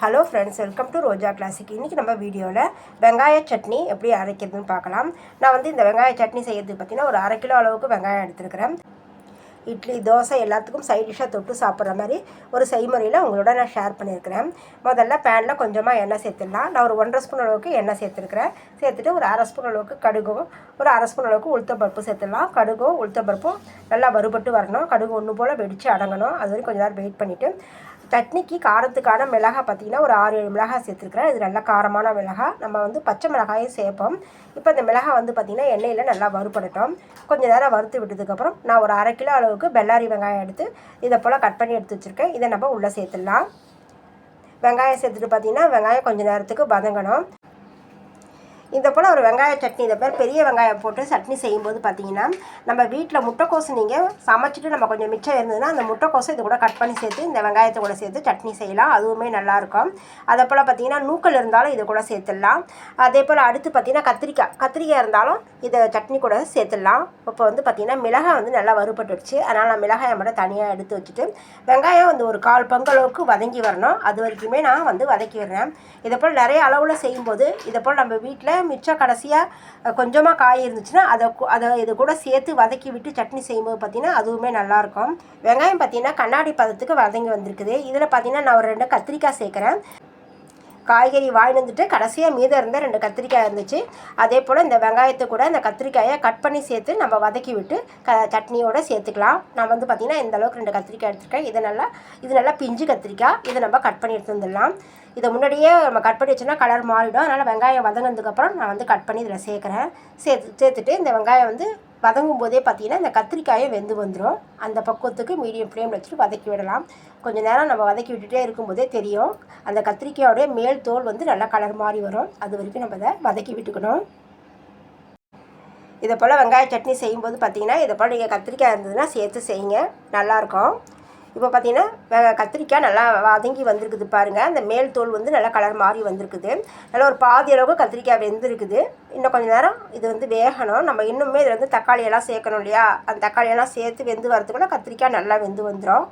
Hello friends, welcome to Roja classic. இன்றைக்கி நம்ம வீடியோவில் வெங்காய சட்னி எப்படி அரைக்கிறதுன்னு பார்க்கலாம். நான் வந்து இந்த வெங்காய சட்னி செய்யறதுக்கு பார்த்திங்கன்னா ஒரு 1/2 கிலோ அளவுக்கு வெங்காயம் எடுத்துருக்கிறேன். இட்லி, தோசை எல்லாத்துக்கும் சைட் டிஷ்ஷாக தொட்டு சாப்பிட்ற மாதிரி ஒரு செய்முறையில் உங்களோட நான் ஷேர் பண்ணியிருக்கிறேன். முதல்ல பேனில் கொஞ்சமாக எண்ணெய் சேர்த்துடலாம். நான் ஒரு 1.5 ஸ்பூன் அளவுக்கு எண்ணெய் சேர்த்துருக்கிறேன். சேர்த்துட்டு ஒரு 1/2 ஸ்பூன் அளவுக்கு கடுகும், ஒரு 1/2 ஸ்பூன் அளவுக்கு உளுத்தம்பருப்பு சேர்த்துடலாம். கடுகும் உளுத்தம்பருப்பும் நல்லா வறுபட்டு வரணும். கடுகு ஒன்று போல் வெடித்து அடங்கணும். அது வரைக்கும் கொஞ்சம் நேரம் வெயிட் பண்ணிவிட்டு, சட்னிக்கு காரத்துக்கான மிளகாய் பார்த்திங்கன்னா ஒரு 6-7 மிளகாய் சேர்த்துருக்குறேன். இது நல்லா காரமான மிளகாய். நம்ம வந்து பச்சை மிளகாயும் சேர்ப்போம். இப்போ இந்த மிளகாய் வந்து பார்த்திங்கன்னா எண்ணெயில் நல்லா வறுபடட்டும். கொஞ்சம் நேரம் வறுத்து விட்டதுக்கப்புறம் நான் ஒரு 1/2 கிலோ அளவுக்கு பெல்லாரி வெங்காயம் எடுத்து இதை போல் கட் பண்ணி எடுத்து வச்சுருக்கேன். இதை நம்ம உள்ளே சேர்த்துடலாம். வெங்காயம் சேர்த்துட்டு பார்த்திங்கன்னா வெங்காயம் கொஞ்சம் நேரத்துக்கு வதங்கணும். இந்த போல் ஒரு வெங்காய சட்னி, இதை பேர் பெரிய வெங்காயம் போட்டு சட்னி செய்யும்போது பார்த்திங்கன்னா, நம்ம வீட்டில் முட்டைக்கோசு நீங்கள் சமைச்சிட்டு நம்ம கொஞ்சம் மிச்சம் இருந்ததுன்னா அந்த முட்டைக்கோசை இது கூட கட் பண்ணி சேர்த்து இந்த வெங்காயத்தை கூட சேர்த்து சட்னி செய்யலாம். அதுவுமே நல்லாயிருக்கும். அதே போல் பார்த்திங்கன்னா நூக்கல் இருந்தாலும் இது கூட சேர்த்துடலாம். அதே போல் அடுத்து பார்த்திங்கன்னா கத்திரிக்காய் இருந்தாலும் இதை சட்னி கூட சேர்த்துடலாம். இப்போ வந்து பார்த்திங்கன்னா மிளகாய் வந்து நல்லா வறுபட்டுடுச்சு. அதனால் நான் மிளகாயை மட்டும் தனியாக எடுத்து வச்சுட்டு வெங்காயம் வந்து ஒரு 1/4 பங்கு அளவுக்கு வதங்கி வரணும். அது வரைக்குமே நான் வந்து வதக்கி விடுறேன். இதை போல் நிறைய அளவில் செய்யும்போது இதை போல் நம்ம வீட்டில் மிச்சம் கடைசியாக கொஞ்சமாக காய் இருந்துச்சுன்னா அதை இது கூட சேர்த்து வதக்கி விட்டு சட்னி செய்யும்போது பார்த்திங்கன்னா அதுவுமே நல்லாயிருக்கும். வெங்காயம் பார்த்திங்கன்னா கண்ணாடி பதத்துக்கு வதங்கி வந்திருக்குது. இதில் பார்த்திங்கன்னா நான் ஒரு 2 கத்திரிக்காய் சேர்க்குறேன். காய்கறி வாங்கிட்டு வந்துட்டு கடைசியாக மீதம் இருந்த 2 கத்திரிக்காய் இருந்துச்சு. அதே போல் இந்த வெங்காயத்தை கூட இந்த கத்திரிக்காயை கட் பண்ணி சேர்த்து நம்ம வதக்கி விட்டு சட்னியோடு சேர்த்துக்கலாம். நான் வந்து பார்த்திங்கன்னா இந்த அளவுக்கு 2 கத்திரிக்காய் எடுத்துருக்கேன். இது நல்லா பிஞ்சு கத்திரிக்காய். இதை நம்ம கட் பண்ணி எடுத்து வந்துடலாம். இதை முன்னாடியே நம்ம கட் பண்ணி வச்சோன்னா கலர் மாறிடும். அதனால் வெங்காயம் வதங்கினதுக்கப்புறம் நான் வந்து கட் பண்ணி இதில் சேர்க்குறேன். சேர்த்துட்டு இந்த வெங்காயம் வந்து வதங்கும் போதே பார்த்திங்கன்னா இந்த கத்திரிக்காயை வெந்து வந்துடும். அந்த பக்குவத்துக்கு மீடியம் ஃப்ளேமில் வச்சுட்டு வதக்கி விடலாம். கொஞ்சம் நேரம் நம்ம வதக்கி விட்டுட்டே இருக்கும்போதே தெரியும் அந்த கத்திரிக்காயோடைய மேல் தோல் வந்து நல்லா கலர் மாறி வரும். அது வரைக்கும் நம்ம அதை வதக்கி விட்டுக்கணும். இதை போல் வெங்காய சட்னி செய்யும்போது பார்த்திங்கன்னா இதை போல் நீங்கள் கத்திரிக்காய் இருந்ததுன்னா சேர்த்து செய்யுங்க, நல்லாயிருக்கும். இப்போ பார்த்திங்கன்னா கத்திரிக்காய் நல்லா வதங்கி வந்திருக்குது பாருங்கள். அந்த மேல் தோல் வந்து நல்லா கலர் மாறி வந்திருக்குது. நல்லா ஒரு பாதி அளவுக்கு கத்திரிக்காய் வெந்திருக்குது. இன்னும் கொஞ்சம் நேரம் இது வந்து வேகணும். நம்ம இன்னுமே இதில் வந்து தக்காளியெல்லாம் சேர்க்கணும் இல்லையா? அந்த தக்காளியெல்லாம் சேர்த்து வெந்து வரதுக்குள்ள கத்திரிக்காய் நல்லா வெந்து வந்துடும்.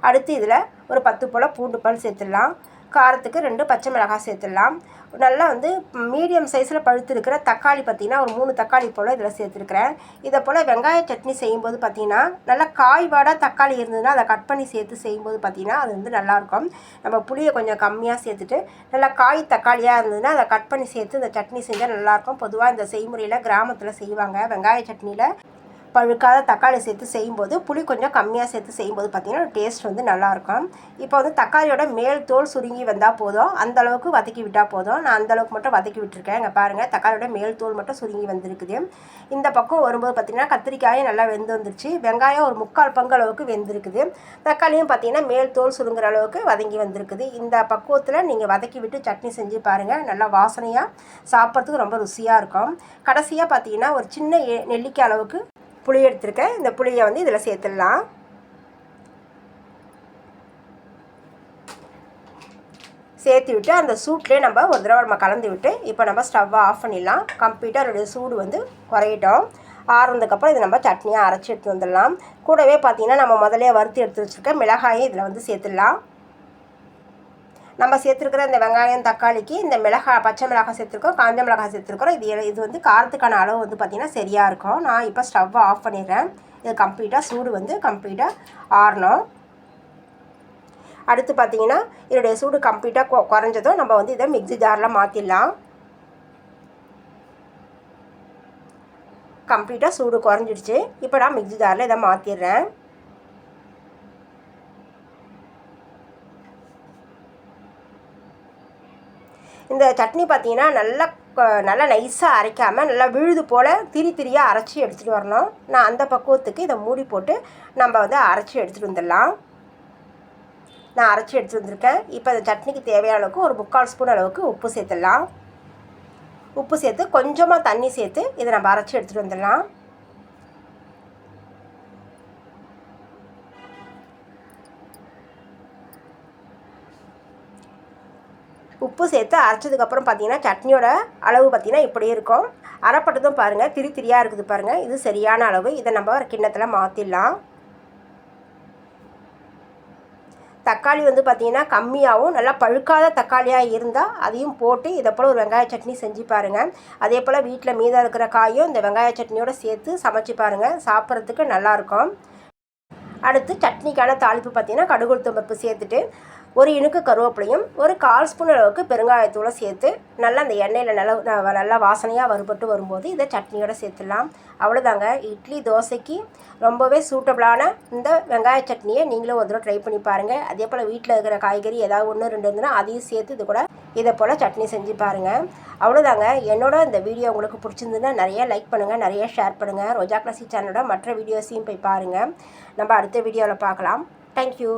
அடுத்து இதில் ஒரு 10 போல் பூண்டு பல் சேர்த்துடலாம். காரத்துக்கு 2 பச்சை மிளகாய் சேர்த்துடலாம். நல்லா வந்து மீடியம் சைஸில் பழுத்து இருக்கிற தக்காளி பார்த்திங்கன்னா ஒரு 3 தக்காளி போல் இதில் சேர்த்துருக்குறேன். இதை போல் வெங்காய சட்னி செய்யும்போது பார்த்திங்கன்னா நல்லா காய்வாடாக தக்காளி இருந்ததுன்னா அதை கட் பண்ணி சேர்த்து செய்யும்போது பார்த்திங்கன்னா அது வந்து நல்லாயிருக்கும். நம்ம புளியை கொஞ்சம் கம்மியாக சேர்த்துட்டு நல்லா காய் தக்காளியாக இருந்ததுன்னா அதை கட் பண்ணி சேர்த்து இந்த சட்னி செஞ்சால் நல்லாயிருக்கும். பொதுவாக இந்த செய்முறையில் கிராமத்தில் செய்வாங்க. வெங்காய சட்னியில் பழுக்காத தக்காளி சேர்த்து செய்யும்போது புளி கொஞ்சம் கம்மியாக சேர்த்து செய்யும்போது பார்த்திங்கன்னா டேஸ்ட் வந்து நல்லாயிருக்கும். இப்போ வந்து தக்காளியோட மேல் தோல் சுருங்கி வந்தால் போதும். அந்தளவுக்கு வதக்கி விட்டால் போதும். நான் அந்தளவுக்கு மட்டும் வதக்கி விட்டுருக்கேன். இங்கே பாருங்கள், தக்காளியோட மேல் தோல் மட்டும் சுருங்கி வந்திருக்குது. இந்த பக்கம் வரும்போது பார்த்திங்கன்னா கத்திரிக்காயும் நல்லா வெந்து வந்துருச்சு. வெங்காயம் ஒரு 3/4 பங்கு அளவுக்கு வெந்திருக்குது. தக்காளியும் பார்த்திங்கன்னா மேல் தோல் சுருங்குற அளவுக்கு வதங்கி வந்திருக்குது. இந்த பக்குவத்தில் நீங்கள் வதக்கி விட்டு சட்னி செஞ்சு பாருங்கள். நல்லா வாசனையாக சாப்பிட்றதுக்கு ரொம்ப ருசியாக இருக்கும். கடைசியாக பார்த்திங்கன்னா ஒரு சின்ன நெல்லிக்காய் அளவுக்கு புளி எடுத்துருக்கேன். இந்த புளியை வந்து இதில் சேர்த்துடலாம். சேர்த்து விட்டு அந்த சூட்லேயே நம்ம ஒரு தடவை நம்ம கலந்து விட்டு இப்போ நம்ம ஸ்டவ்வை ஆஃப் பண்ணிடலாம். கம்ப்ளீட்டாக அதோடைய சூடு வந்து குறையிட்டோம். ஆறுனதுக்கப்புறம் இதை நம்ம சட்னியாக அரைச்சி எடுத்து வந்துடலாம். கூடவே பார்த்திங்கன்னா நம்ம முதலே வறுத்து எடுத்து வச்சுருக்க மிளகாயை இதில் வந்து சேர்த்துடலாம். நம்ம சேர்த்துருக்கிற இந்த வெங்காயம் தக்காளிக்கு இந்த பச்சை மிளகாய் சேர்த்துருக்கோம், காஞ்ச மிளகாய் சேர்த்துருக்குறோம். இது வந்து காரத்துக்கான அளவு வந்து பார்த்திங்கன்னா சரியாக இருக்கும். நான் இப்போ ஸ்டவ்வை ஆஃப் பண்ணிடுறேன். இது கம்ப்ளீட்டாக சூடு வந்து கம்ப்ளீட்டாக ஆறணும். அடுத்து பார்த்திங்கன்னா இதோடைய சூடு கம்ப்ளீட்டாக குறைஞ்சதும் நம்ம வந்து இதை மிக்ஸி ஜாரில் மாற்றிடலாம். கம்ப்ளீட்டாக சூடு குறைஞ்சிடுச்சு. இப்போ நான் மிக்ஸி ஜாரில் இதை மாற்றிடுறேன். இந்த சட்னி பார்த்திங்கன்னா நல்லா நைஸாக அரைக்காமல் நல்லா விழுது போல் திரியாக அரைச்சி எடுத்துகிட்டு வரணும். நான் அந்த பக்குவத்துக்கு இதை மூடி போட்டு நம்ம வந்து அரைச்சி எடுத்துகிட்டு வந்துடலாம். நான் அரைச்சி எடுத்துகிட்டு வந்திருக்கேன். இப்போ இந்த சட்னிக்கு தேவையான அளவுக்கு ஒரு 3/4 ஸ்பூன் அளவுக்கு உப்பு சேர்த்துடலாம். உப்பு சேர்த்து கொஞ்சமாக தண்ணி சேர்த்து இதை நம்ம அரைச்சி எடுத்துகிட்டு வந்துடலாம். உப்பு சேர்த்து அரைச்சதுக்கப்புறம் பார்த்திங்கன்னா சட்னியோட அளவு பார்த்திங்கன்னா இப்படியே இருக்கும். அரைப்பட்டதும் பாருங்கள் திரியாக இருக்குது பாருங்கள். இது சரியான அளவு. இதை நம்ம ஒரு கிண்ணத்தில் மாற்றிடலாம். தக்காளி வந்து பார்த்திங்கன்னா கம்மியாகவும் நல்லா பழுக்காத தக்காளியாக இருந்தால் அதையும் போட்டு இதை போல் ஒரு வெங்காய சட்னி செஞ்சு பாருங்கள். அதே போல் வீட்டில் மீதம் இருக்கிற காயும் இந்த வெங்காய சட்னியோடு சேர்த்து சமைச்சு பாருங்கள், சாப்பிட்றதுக்கு நல்லாயிருக்கும். அடுத்து சட்னிக்கான தாளிப்பு பார்த்திங்கன்னா கடுகு உளுத்தம் பருப்பு சேர்த்துட்டு ஒரு இனுக்கு கருவேப்பிலையும் ஒரு 1/4 ஸ்பூன் அளவுக்கு பெருங்காயத்தூளை சேர்த்து நல்லா அந்த எண்ணெயில் நல்லா வாசனையாக வறுபட்டு வரும்போது இதை சட்னியோடு சேர்த்துடலாம். அவ்வளோதாங்க, இட்லி தோசைக்கு ரொம்பவே சூட்டபிளான இந்த வெங்காய சட்னியை நீங்களும் ஒரு தடவை ட்ரை பண்ணி பாருங்கள். அதே போல் வீட்டில் இருக்கிற காய்கறி ஏதாவது 1-2 இருந்ததுன்னா அதையும் சேர்த்து இது கூட இதை போல் சட்னி செஞ்சு பாருங்கள். அவ்வளோதாங்க, என்னோட இந்த வீடியோ உங்களுக்கு பிடிச்சிருந்ததுன்னா நிறைய லைக் பண்ணுங்கள், நிறைய ஷேர் பண்ணுங்கள். ரோஜா கிளாசிக் சேனலோட மற்ற வீடியோஸையும் போய் பாருங்கள். நம்ம அடுத்த வீடியோவில் பார்க்கலாம். தேங்க்யூ.